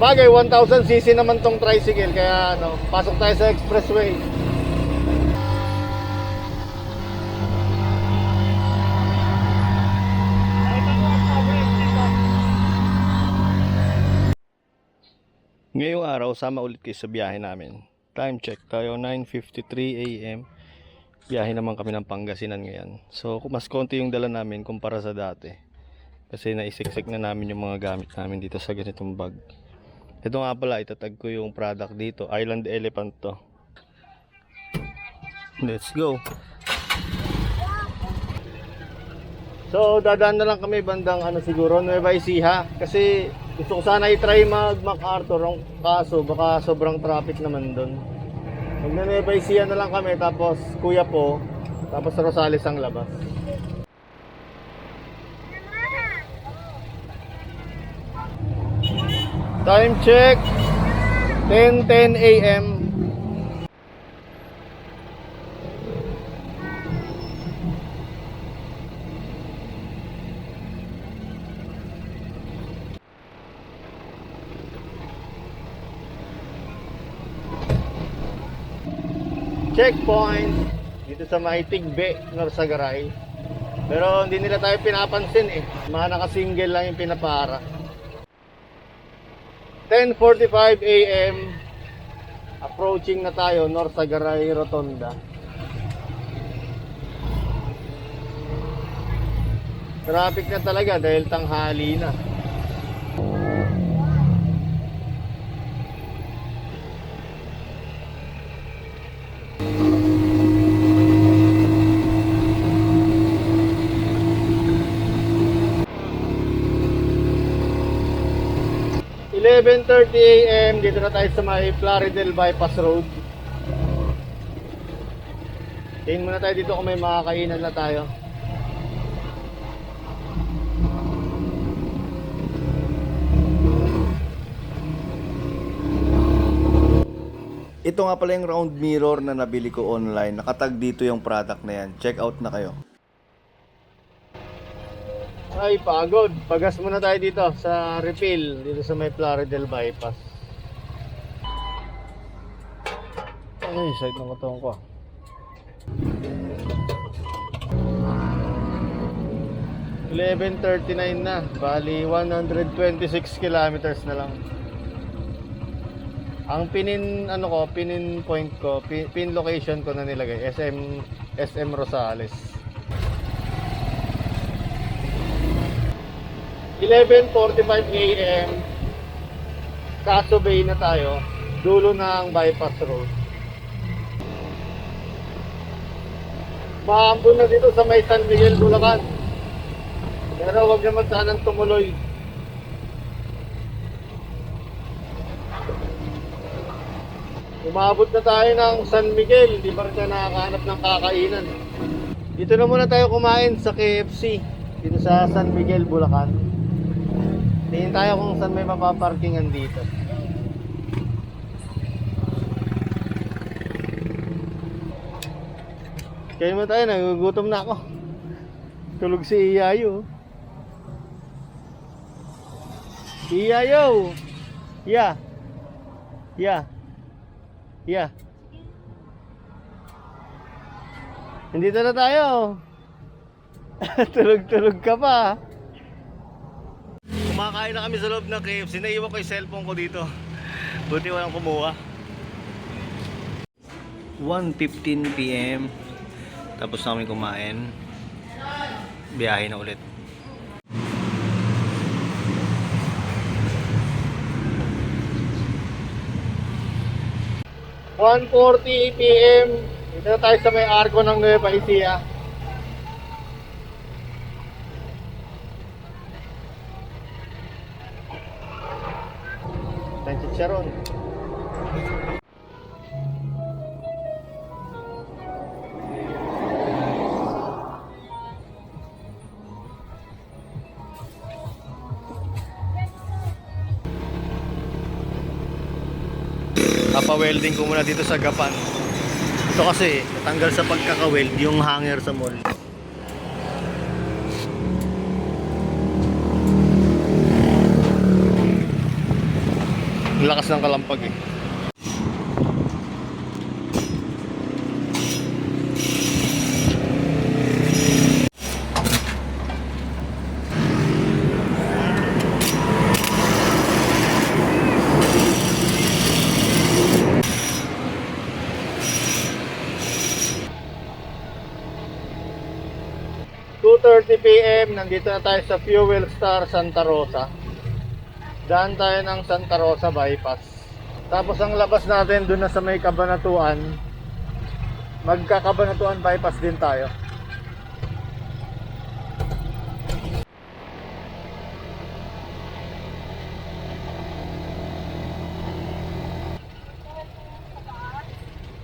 Bagay, 1000cc naman tong tricycle, kaya ano, pasok tayo sa expressway. Ngayong araw, sama ulit kayo sa biyahe namin. Time check tayo, 9:53 AM. Biyahe naman kami ng Pangasinan ngayon. So, mas konti yung dala namin kumpara sa dati. Kasi naisiksik na namin yung mga gamit namin dito sa ganitong bag. Ito nga pala, itatag ko yung product dito. Island Elephant to. Let's go. So, dadaan na lang kami bandang siguro, Nueva Ecija. Kasi gusto ko sana i-try mag-MacArthur. Kaso, baka sobrang traffic naman doon. Mag-Nueva Ecija na lang kami, tapos Kuya po, tapos Rosales ang labas. Time check, 10:10 AM. Checkpoint dito sa Tigbe, Norsagaray. Pero hindi nila tayo pinapansin mga naka-single lang yung pinapara. 10:45 AM. Approaching na tayo Norsagaray Rotonda. Traffic na talaga dahil tanghali na. AM, dito na tayo sa may Plaridel Bypass Road. Tingin muna tayo dito kung may makakainan na tayo. Ito nga pala yung round mirror na nabili ko online. Nakatag dito yung product na yan. Check out na kayo. Ay, pagod. Pagas muna tayo dito sa refill. Dito sa may Plaridel Bypass. Ay, side ng katong ko. $11.39 na. Bali, 126 kilometers na lang. Ang pinin point ko, pin location ko na nilagay, SM Rosales. 11:45 AM. Caso Bay na tayo, dulo ng bypass road. Maambon na dito sa may San Miguel, Bulacan. Pero wag naman sanang tumuloy. Umabot na tayo ng San Miguel, hindi pa rin tayo nakakahanap ng kakainan. Dito na muna tayo kumain sa KFC, dito sa San Miguel, Bulacan. Tingin tayo kung saan may mapaparkingan dito. Kaya mo tayo, nagugutom na ako. Tulog si Iyayo. Iyayo! Yeah. Yeah. Yeah. Nandito na tayo. Tulog-tulog ka pa. Kumakain na kami sa loob ng KFC. Naiwan ko yung cellphone ko dito. Buti walang kumuha. 1:15 PM. Tapos namin kumain. Biyahe na ulit. 1:40 PM. Dito na tayo sa may Arco ng Nueva Ecija. Chicharon. Papa-welding ko muna dito sa Gapan. Ito kasi natanggal sa pagkaka-weld yung hanger sa mall. Ang lakas ng kalampag eh. PM, nandito na tayo sa Fuel Star Santa Rosa. Daan tayo ng Santa Rosa bypass. Tapos ang labas natin doon na sa may Cabanatuan. Magkakabanatuan bypass din tayo.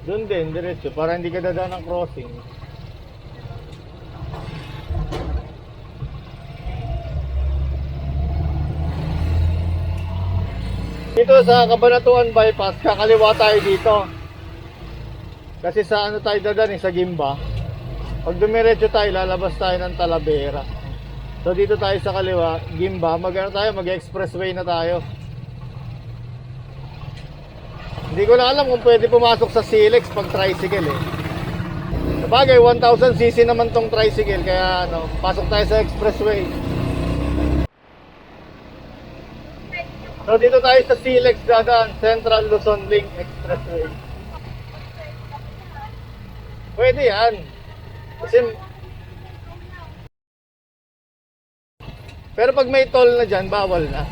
Doon din, diretso, para hindi ka dadaan ng crossing. Dito sa Cabanatuan bypass, kakaliwa tayo dito. Kasi sa ano tayo dadaan, sa Gimba. Pag dumiretso tayo, lalabas tayo ng Talavera. So dito tayo sa kaliwa, Gimba, mag-expressway na tayo. Hindi ko na alam kung pwede pumasok sa Silex pag tricycle eh. Sabagay, 1000cc naman tong tricycle, kaya ano, pasok tayo sa expressway. So dito tayo sa Silex dadaan, Central Luzon Link Expressway. Pwede yan. Kasi pero pag may toll na dyan, bawal na.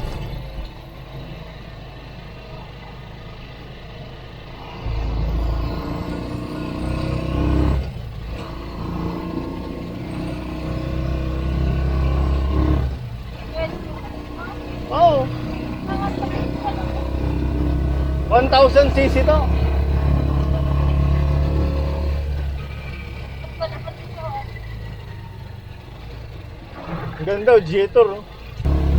Oo. 1000cc to. Ganda, G-Tour.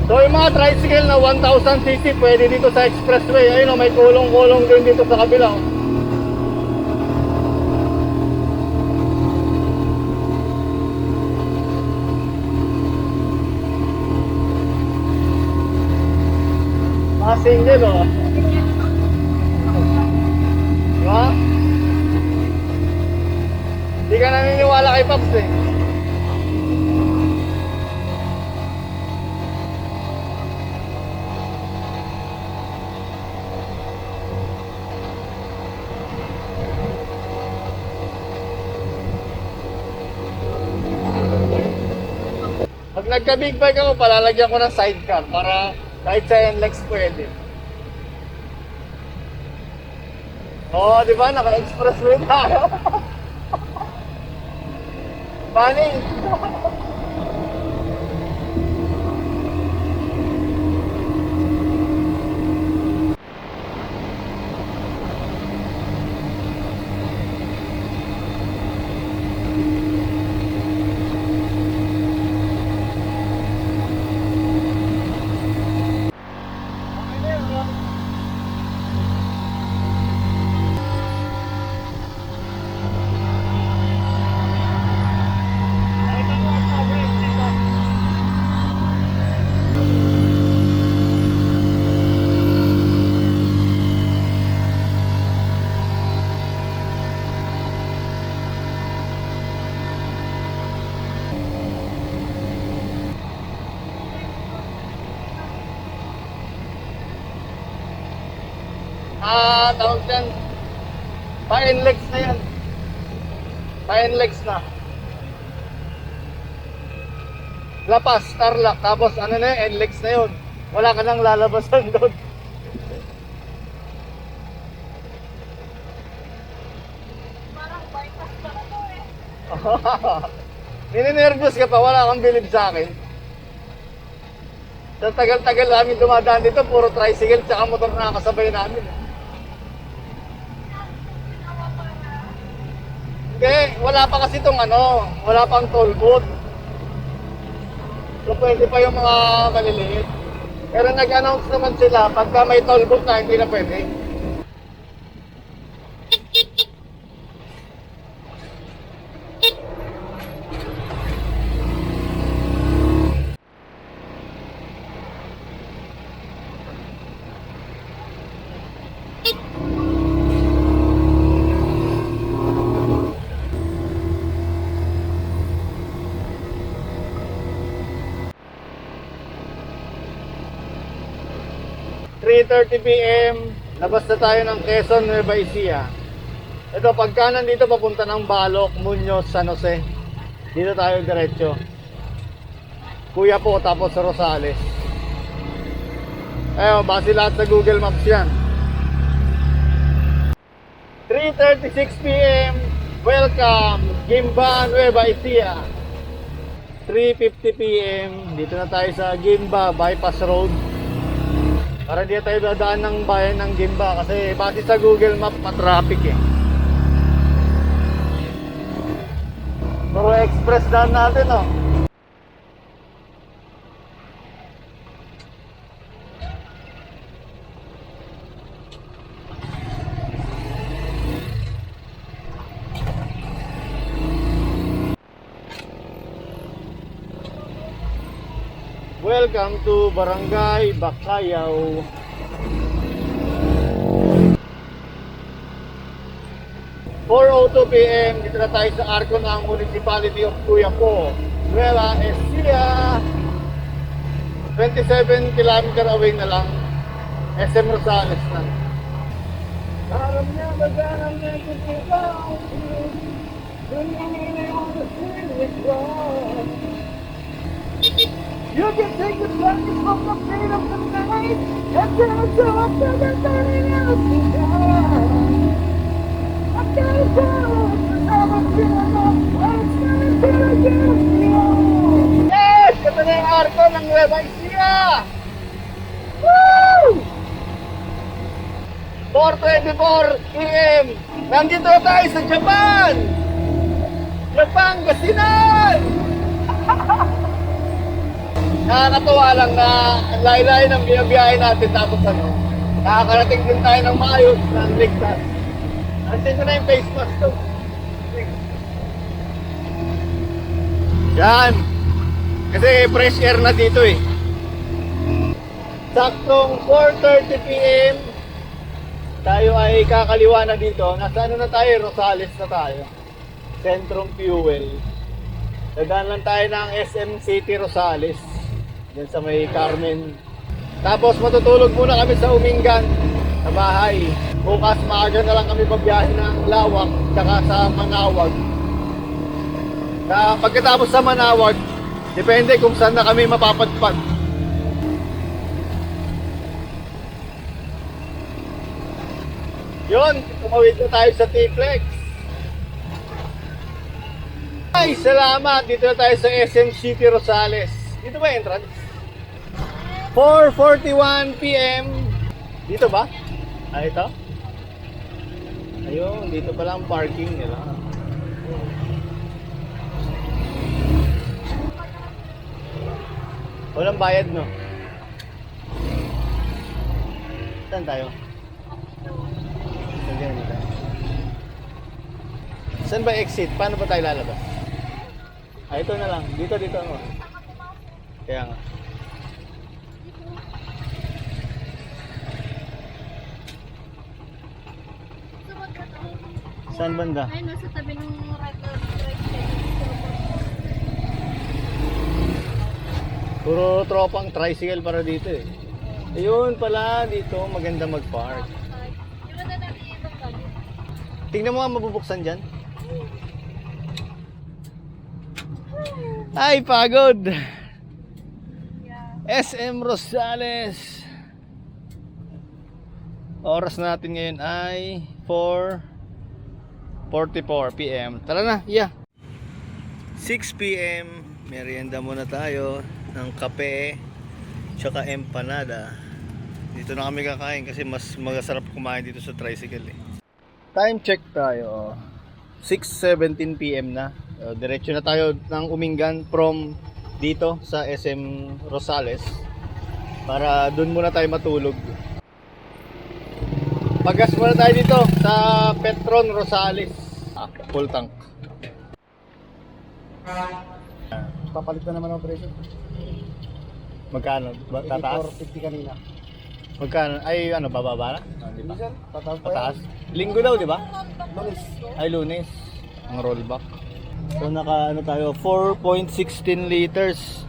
So yung mga tricycle na 1000cc pwede dito sa expressway. Ayun, may kulong-kulong din dito sa kabila. Mga single oh. Diba? Hindi ka naniniwala kay Pops eh. Pag nagka-big bike ako, palalagyan ko ng sidecar para kahit sa NLEX pwede. Oo, di ba? Naka-expressway tayo. Funny. Tawag dyan, pa-NLEX na yan. Pa-NLEX na. Lapas, Tarlac, tapos ano na yun, NLEX na yun. Wala ka nang lalabasan doon. Parang bypass pa ito eh. Ninenervous ka pa, wala kang bilib sa akin. Sa tagal-tagal namin dumadaan dito, puro tricycle tsaka motor na nakasabay namin. Hindi, wala pa kasi itong ano, wala pang toll booth. So pwede pa yung mga maliliit. Pero nag-announce naman sila, pagka may toll booth na, hindi na pwede. 3:30 p.m. Labas na tayo ng Quezon, Nueva Ecija. Ito, pagka nandito papunta ng Balok, Muñoz, San Jose. Dito tayo diretso. Kuya po, tapos Rosales. Ayun, base lahat sa Google Maps yan. 3:36 p.m. Welcome, Gimba, Nueva Ecija. 3:50 p.m. Dito na tayo sa Gimba Bypass Road. Para di tayo dadaan ng bayan ng Gimba kasi base sa Google Map matraffic eh. Puro express daan natin oh. Welcome to Barangay Bacayao. (4:02 p.m. Dito na tayo sa Arco ng Municipality of Cuyapo, Nueva Ecija. 27 km away na lang. SM Rosales na. Alam niya, baganam niya kung ikaw. You can take the darkness from the pain of the night and turn it to a better turning out the sky. I can't tell the time I'm feeling up, I'm standing till I get you. Yes! Ito na yung Arco ng Nueva Ecija! Woo! 4:24 p.m. Nandito tayo sa Japan! Japan, Gasinan! Nakakatuwa lang na ang layo-layo ng binabiyahe natin tapos ano, nakakarating din tayo ng maayos ng ligtas. Ansin ko na yung face mask to. Yan. Kasi fresh air na dito eh. Saktong 4:30 p.m. Tayo ay kakaliwa na dito. Nasa ano na tayo? Rosales na tayo. Centrum Fuel. Dadaan lang tayo ng SM City Rosales. Diyan sa may Carmen. Tapos matutulog muna kami sa Umingan, sa bahay. Bukas maaga na lang kami babiyahe ng Lawak, tsaka sa Manawag. Pagkatapos sa Manawag, depende kung saan na kami mapapadpad. Yun, tumawid na tayo sa T-Flex. Ay, salamat! Dito na tayo sa SM City Rosales. Dito ba entrance? 4:41 p.m. Dito ba? Ah, ito? Ayun, dito pa lang parking nila. Walang bayad, no? Saan tayo? Saan ba exit? Paano ba tayo lalabas? Ah, ito na lang. Dito. Oh. Kaya nga. Saan banda? Ay, nasa tabi ng right. Puro tropang tricycle para dito eh. Ayun pala, dito maganda mag-park. Tingnan mo nga mabubuksan dyan. Ay, pagod! SM Rosales. Oras natin ngayon ay 4:44 p.m. Tara na, yeah. 6 p.m. Merienda muna tayo ng kape tsaka empanada. Dito na kami kakain kasi mas masarap kumain dito sa tricycle eh. Time check tayo. 6:17 p.m. na. Diretso na tayo ng Umingan from dito sa SM Rosales para dun muna tayo matulog. Pagas muna tayo dito sa Petron Rosales. Full tank. Papalit na naman ang presyo. Magkano? Tataas? 450 kanina. Magkano? Ay ano, bababa na? Di ba? Minsan, pataas pa Pataas? Linggo daw, di ba? Lunes. Ay, Lunes. Ang rollback. So naka ano tayo, 4.16 liters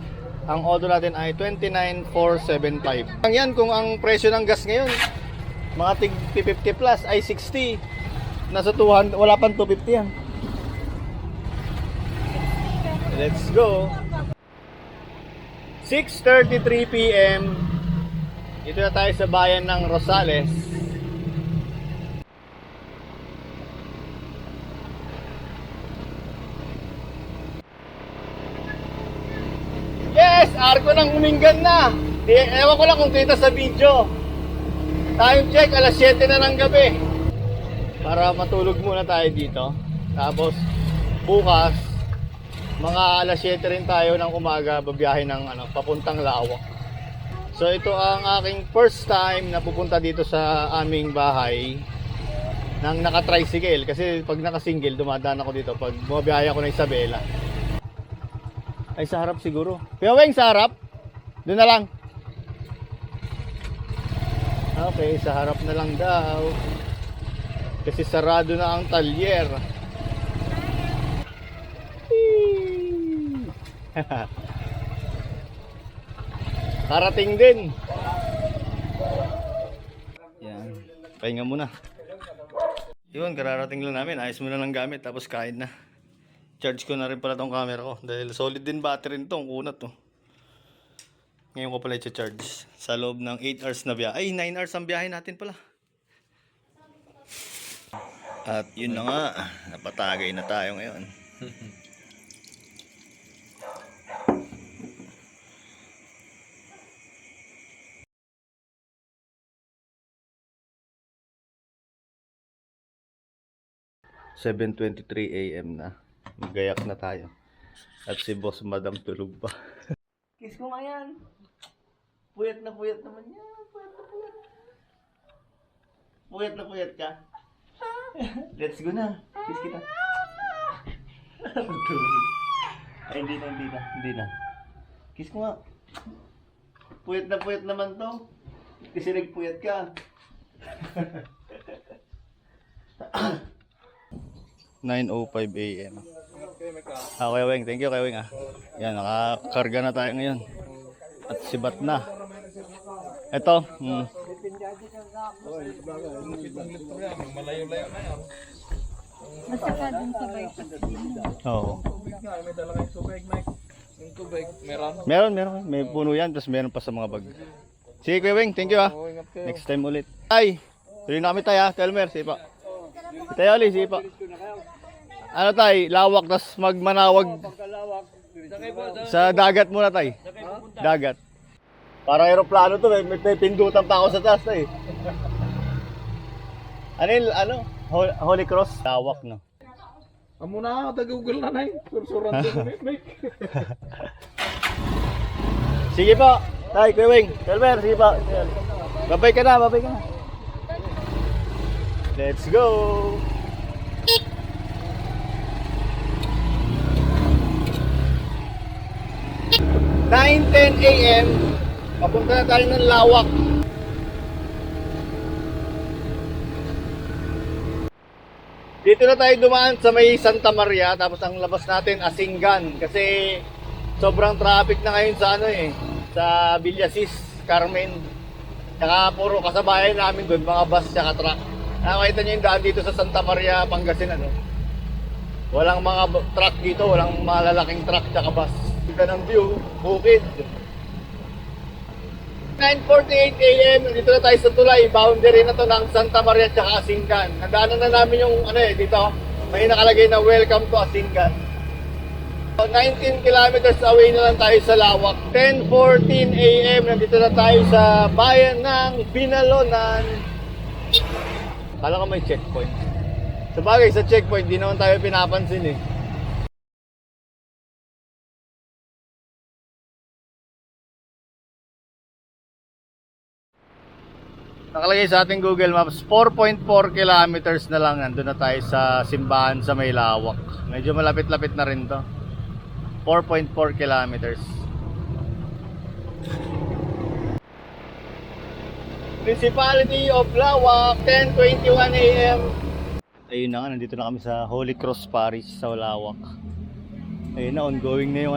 Ang auto natin ay 29,475. Ang yan kung ang presyo ng gas ngayon mga tig 50 plus ay 60. Nasa 200, wala pang 250 yan. Let's go. 6:33 PM. Dito na tayo sa bayan ng Rosales. Yes! Arko ng Humingan na! Ewan ko lang kung kita sa video. Time check, alas 7 na ng gabi. Para matulog muna tayo dito. Tapos, bukas, mga alas 7 rin tayo ng umaga, babiyahe ng papuntang Lawak. So, ito ang aking first time na pupunta dito sa aming bahay nang naka-tricycle. Kasi pag naka-single, dumadaan ako dito. Pag bumabiyahe ako ng Isabela. Ay, sa harap siguro. Kuya Weng, sa harap? Doon na lang. Okay, sa harap na lang daw. Kasi sarado na ang talyer. Karating din. Yan. Pahinga muna. Yun, kararating lang namin. Ayos mo na lang gamit, tapos kain na. Charge ko na rin pala tong camera ko dahil solid din battery nito, ang kunat to. Ngayon ko pala i-charge sa loob ng 8 hours na biyahe. Ay, 9 hours ang biyahe natin pala. At yun na nga, napatagay na tayo ngayon. (7:23 AM) na. Magayak na tayo. At si Boss Madam tulog pa. Kiss ko nga yan. Puyat na puyat naman yan. Puyat na puyat. Puyat na puyat ka. Let's go na. Kiss kita. Ay, hindi na. Kiss ko nga. Puyat na puyat naman to. Kasi nagpuyat ka. 9:05 AM. Okay, Weng. Thank you, Weng. Yan, nakakarga na tayo ngayon. At sibat na. Ito. At saka dun sa bypass. Oo. May dala kayong tubig, Mike. Yung tubig, meron. Meron. May puno yan, tapos meron pa sa mga bag. Sige, Kuya Weng. Thank you, ha. Oo, ingat kayo. Next time ulit. Ay! Tuloy na kami tayo, ha. Telmer, sige pa. Tayo ulit, sige pa. Ano tayo, lawak, tapos magmanawag sa dagat muna tayo. Dagat. Para aeroplano to, may pindutan pa ako sa taas tayo. Holy Cross? Lawak, no? Amo na, taga-google na na sursuran ko na, Mike. Sige po, tayo, Kuya Weng. Telmer, sige pa. Babay ka na. Let's go! 9:10 AM, papunta na tayo ng Lawak. Dito na tayo dumaan sa may Santa Maria, tapos ang labas natin Asingan kasi sobrang traffic na ngayon sa sa Villasis, Carmen. Saka puro kasabayan namin doon, mga bus at truck. Nakakita niyo yung daan dito sa Santa Maria, Pangasinan, Walang mga truck dito, walang malalaking truck at bus. Ganda ng view, bukid. 9:48 AM, dito na tayo sa tulay, boundary na to ng Santa Maria at Asingan. Nadaanan na namin yung dito, may nakalagay na welcome to Asingan. 19 kilometers away na lang tayo sa Lawak. 10:14 AM, nandito na tayo sa bayan ng Binalonan. Kala ko may checkpoint. Sa bagay, sa checkpoint, di naman tayo pinapansin Nakalagay sa ating Google Maps, 4.4 kilometers na lang. Nandun na tayo sa simbahan sa may Lawak. Medyo malapit-lapit na rin to. 4.4 kilometers. Municipality of Lawak, 10:21 AM. Ayun na nga, nandito na kami sa Holy Cross Parish sa Lawak. Ayun na, ongoing na yung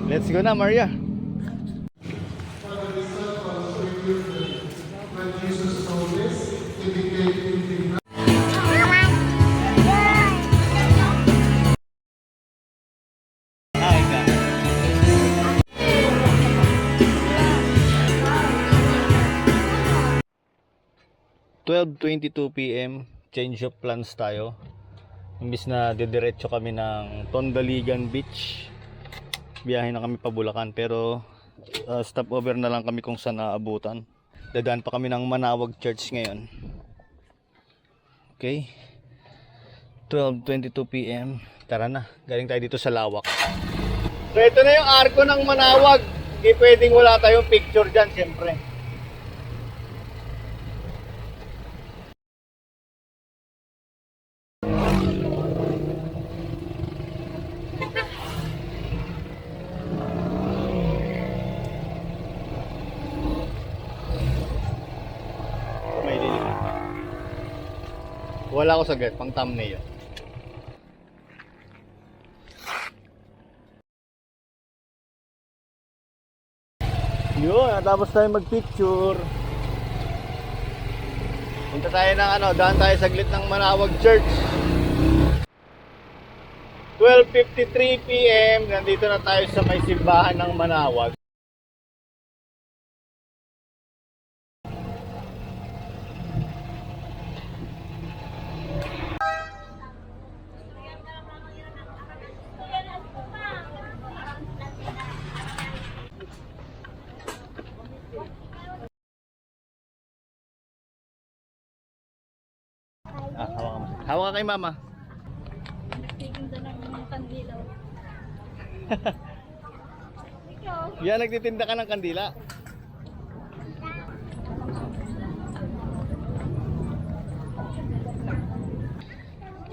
Let's go na, Maria. Hi, ka. 12:22 PM, change of plans tayo. Imbis na didiretso kami ng Tondaligan Beach, biyahe na kami pa Bulacan, pero stopover na lang kami kung saan aabutan. Dadaan pa kami ng Manawag Church ngayon. Okay, 12:22 PM, tara na, galing tayo dito sa Lawak. So ito na yung arko ng Manawag. Hindi pwedeng wala tayong picture dyan, syempre. May lilim. Wala ko sa get, pang thumbnail. Yun, tapos tayo magpicture. Punta tayo ng daan tayo saglit ng Manawag Church. 12:53 PM, nandito na tayo sa may simbahan ng Manawag. Hawak ka. Hawak ka kay mama. Titinda ng kandila. Yan, nagtitinda ka ng kandila.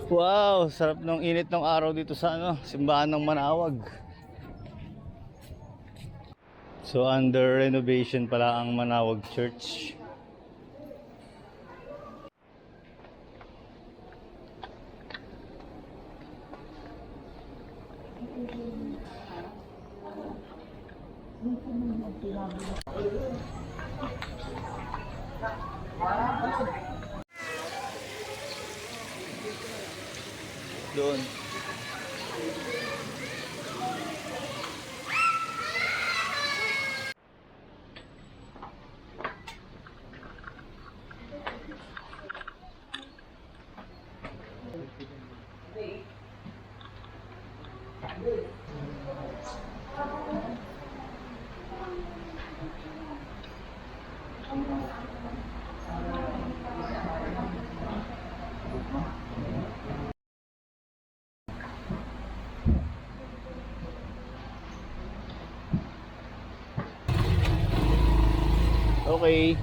Wow, sarap ng init ng araw dito sa simbahan ng Manawag. So under renovation pala ang Manawag Church. Doon. Okay.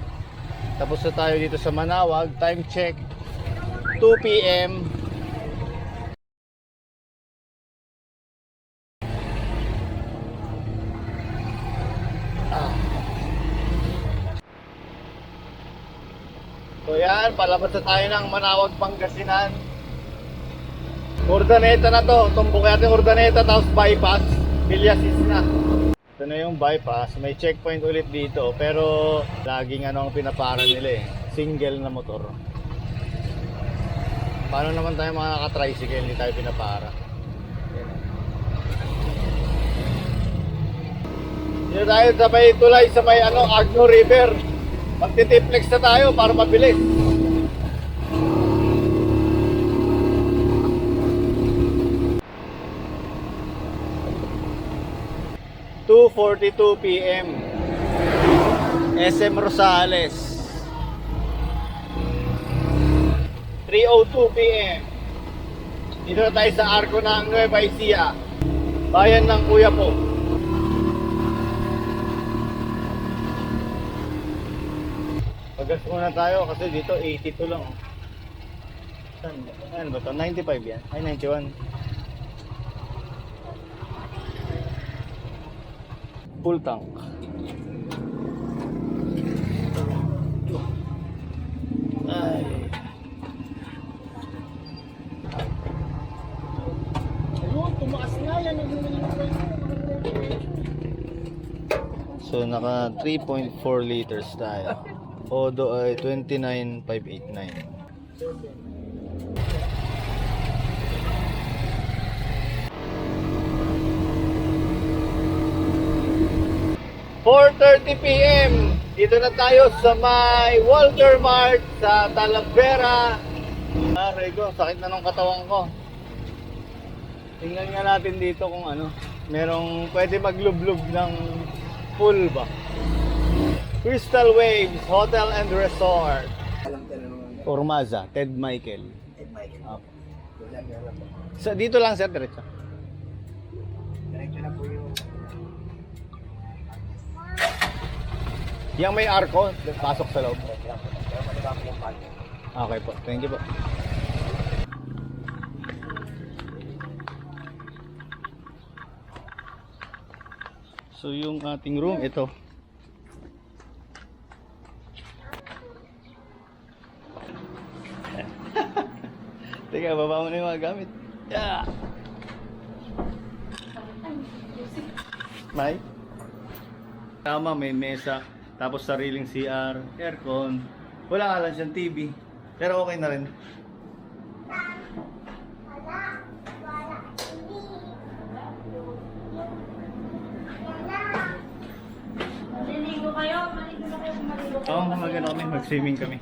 Tapos na tayo dito sa Manawag. Time check 2 PM. So yan, palabas na tayo ng Manawag, Pangasinan. Urdaneta na to. Tumbok natin Urdaneta tapos bypass. Villasis na. Ito na yung bypass. May checkpoint ulit dito. Pero laging ang pinapara nila single na motor. Paano naman tayo mga naka-tricycle, hindi tayo pinapara. Dito tayo sa may tulay sa may Agno River. Magtitiplex na tayo para mabilis. (2:42 PM) SM Rosales. 3:02 PM. Dito na tayo sa arko ng Nueva Ecija, bayan ng Kuya Po. Pagas muna tayo kasi dito 82 lang. Ano ba ito? 95 yan? Ay, 91. Full tank. Ay. Ayun, tumaas nga yan. So naka 3.4 liters tayo. Odo ay 29,589. PM. Dito na tayo sa may Walter Mart sa Talavera. Rego, sakit na ng katawan ko. Tingnan nga natin dito kung ano, merong pwede maglublub ng pool ba. Crystal Waves Hotel and Resort. Ormaza, Ted Michael. Apo. Dito lang sir, diretso. Diretso na po yung... Yang may arko, pasok sa loob. Okay po, thank you po. So yung ating room, ito. Teka, baba mo na yung mga gamit. Yeah. May? Tama, may mesa. Tapos sariling CR, aircon. Wala nga lang siyang TV. Pero okay na rin. Maliligo kayo? Maligo na kayo kung maligo kayo. Oo, magano kami, mag-swimming kami.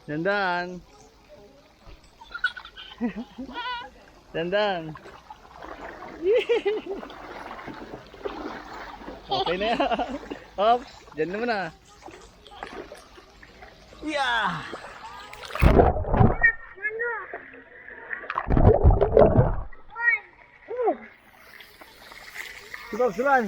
Dandan. Dandan. Okay na yan. Ops, dyan naman na. Yeah! Subang, subang.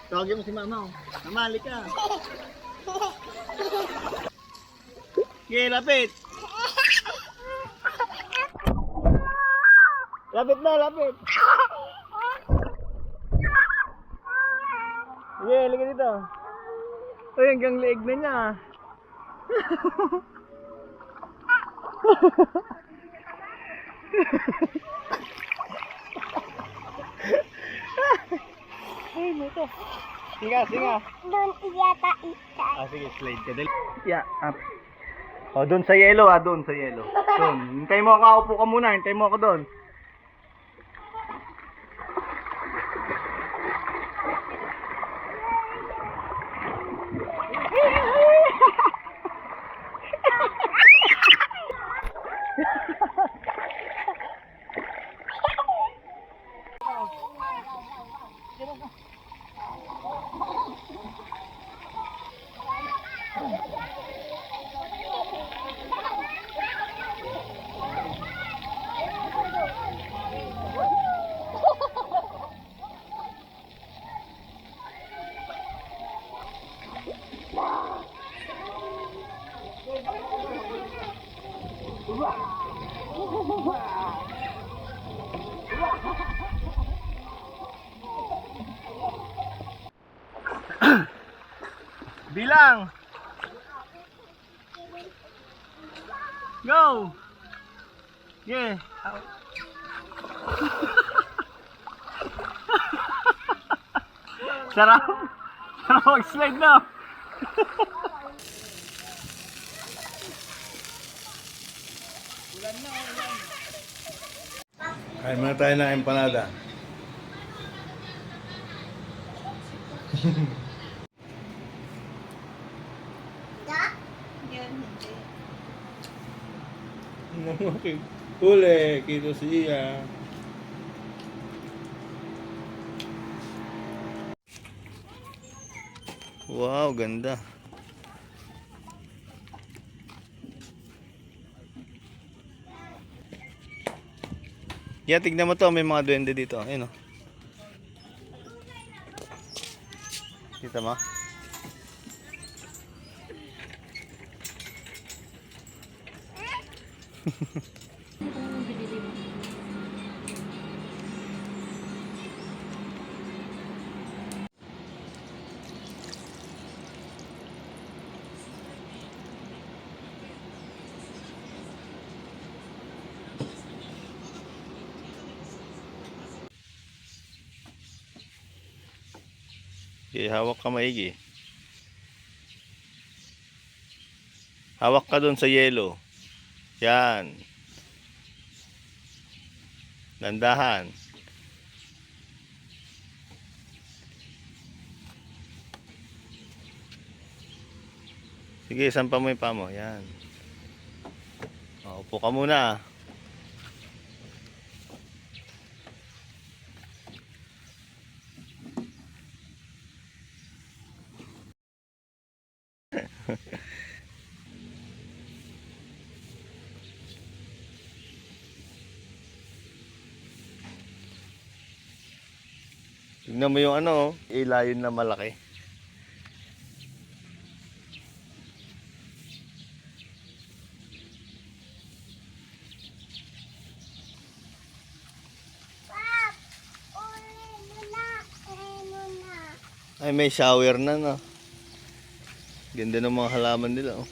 Tawagin mo si mama. Mama, halika. Okay, lapit. Lapit na, lapit. Okay, halika dito. Uy, hanggang leeg na niya. Ay, nito. Singa, singa. Doon yata isa. Sige, slide ka. Yeah, up. Oh, doon sa yellow doon sa yellow. Doon. Hintay mo ako, upo ka muna. Hintay mo ako doon. Bilang. Go. Yeah. Sarap. Sarap mag-slide na. Kain muna tayo ng empanada. Huli, kito siya. Wow, ganda. Yeah, tignan mo to, may mga duwende dito. Ayun oh. Kita mo? Okay, hawak ka maigi. Hawak ka dun sa yellow. Yan. Dandahan. Sige, sampa mo yung paa mo. Yan. Upo ka muna. Tignan mo yung ano, ilayon na malaki. Ay, may shower na, no? Ganda ng mga halaman nila, oh.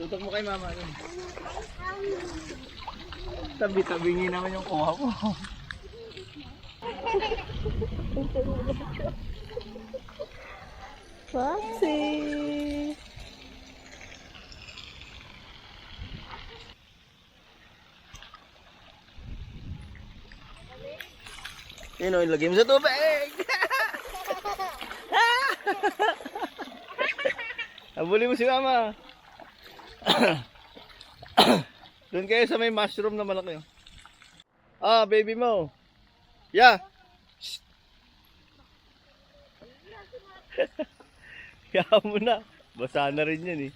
Tutok mo kay mama. Tabi-tabingin naman yung kuha mo. Foxy! Yun o, ilagay mo sa tubig! Habulin mo si mama. Doon kayo sa may mushroom na malaki. Ah, baby mo. Yeah. Kaya mo na. Basa na rin yan eh.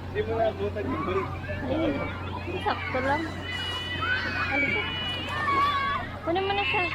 Hindi mo na butan yung bulit. Sakto lang. Halika. Kunin mo na siya.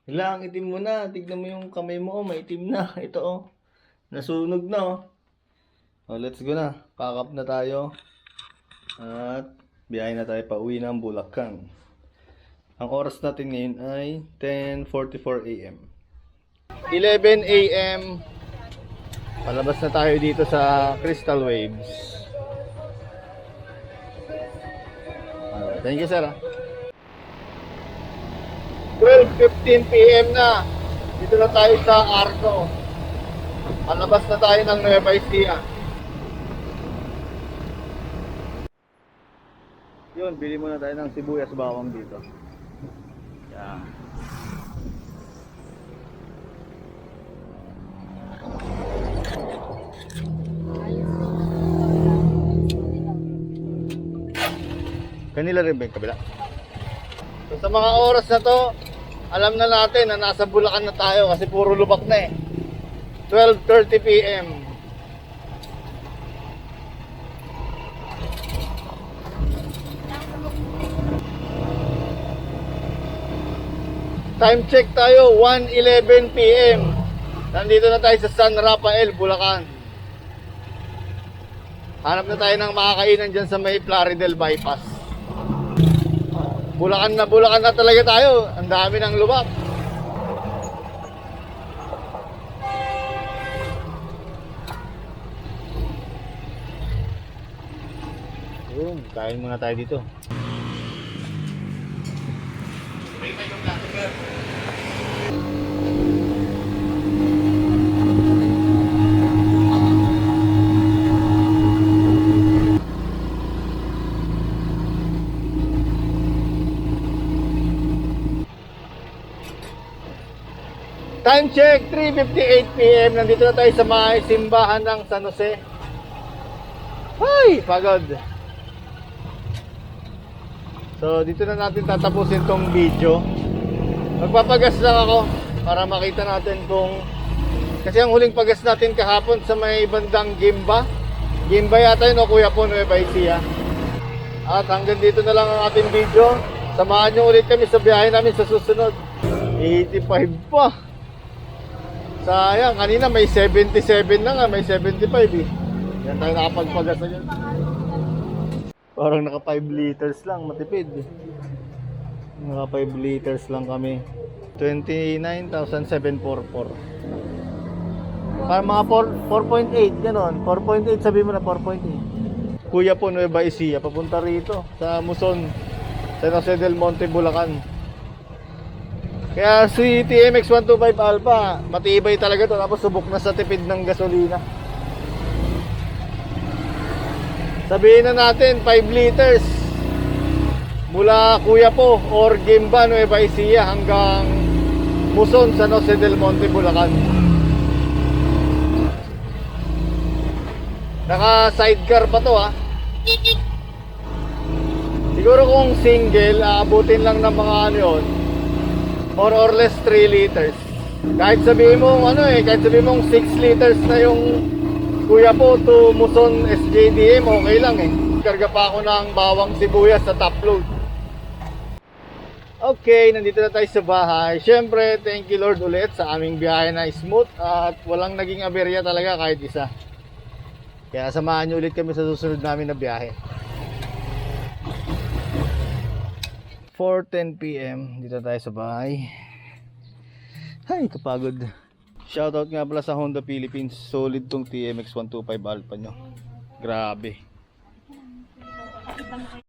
Hala, ang itim mo na. Tignan mo yung kamay mo, oh, maitim na. Ito, oh. Nasunog na, oh. Oh, let's go na. Pack up na tayo. At biyahe na tayo pa uwi ng Bulacan. Ang oras natin ngayon ay 10:44 AM. 11 AM. Palabas na tayo dito sa Crystal Waves. Thank you, sir. 12:15 PM na. Dito na tayo sa Arco. Palabas na tayo ng Nueva Ecija. Yun, bili muna tayo ng sibuyas bawang dito. Yan. Manila rin ba yung kabila? So, sa mga oras na to, alam na natin na nasa Bulacan na tayo kasi puro lubak na eh. 12:30 PM. Time check tayo, 1:11 PM. Nandito na tayo sa San Rafael, Bulacan. Hanap na tayo ng makakainan dyan sa may Plaridel Bypass. Bulacan na talaga tayo. Ang dami ng lubak. Yun, kain muna tayo dito. Time check, 3:58 PM. Nandito na tayo sa may simbahan ng San Jose. Ay, pagod. So, dito na natin tatapusin tong video. Magpapagas lang ako para makita natin kung... Kasi ang huling pagas natin kahapon sa may bandang Gimba. Gimba yata yun o Kuya po, Nueva Ecija. At hanggang dito na lang ang ating video. Samahan nyo ulit kami sa biyahe namin sa susunod. 85 pa. Sayang, kanina may 77 na nga, may 75 eh. Yan tayo nakapagpagas na dyan. Parang naka 5 liters lang, matipid. Naka 5 liters lang kami. 29,744. Parang mga 4.8, gano'n. 4.8, sabi mo na 4.8. Kuya po, Nueva Ecija, papunta rito sa Muson, San Jose del Monte, Bulacan. Kaya si TMX 125 Alpha, matibay talaga to. Tapos subok na sa tipid ng gasolina. Sabihin na natin 5 liters mula Kuya po or Gimba, Nueva Ecija hanggang Muson, San Jose del Monte, Bulacan. Naka sidecar pa to ha. Siguro kung single, aabutin lang ng mga ano yun, more or less 3 liters. Kahit sabihin mo kahit sabihin mong 6 liters na yung Kuya po to Muson SJDM, okay lang eh. Karga pa ako ng bawang sibuyas sa top load. Okay, nandito na tayo sa bahay. Syempre, thank you Lord ulit sa aming biyahe na smooth at walang naging aberya talaga kahit isa. Kaya samahan nyo ulit kami sa susunod namin na biyahe. 4:10 PM, dito tayo sa bahay. Ay, kapagod. Shoutout nga pala sa Honda Philippines. Solid tong TMX 125 Alpha nyo. Grabe.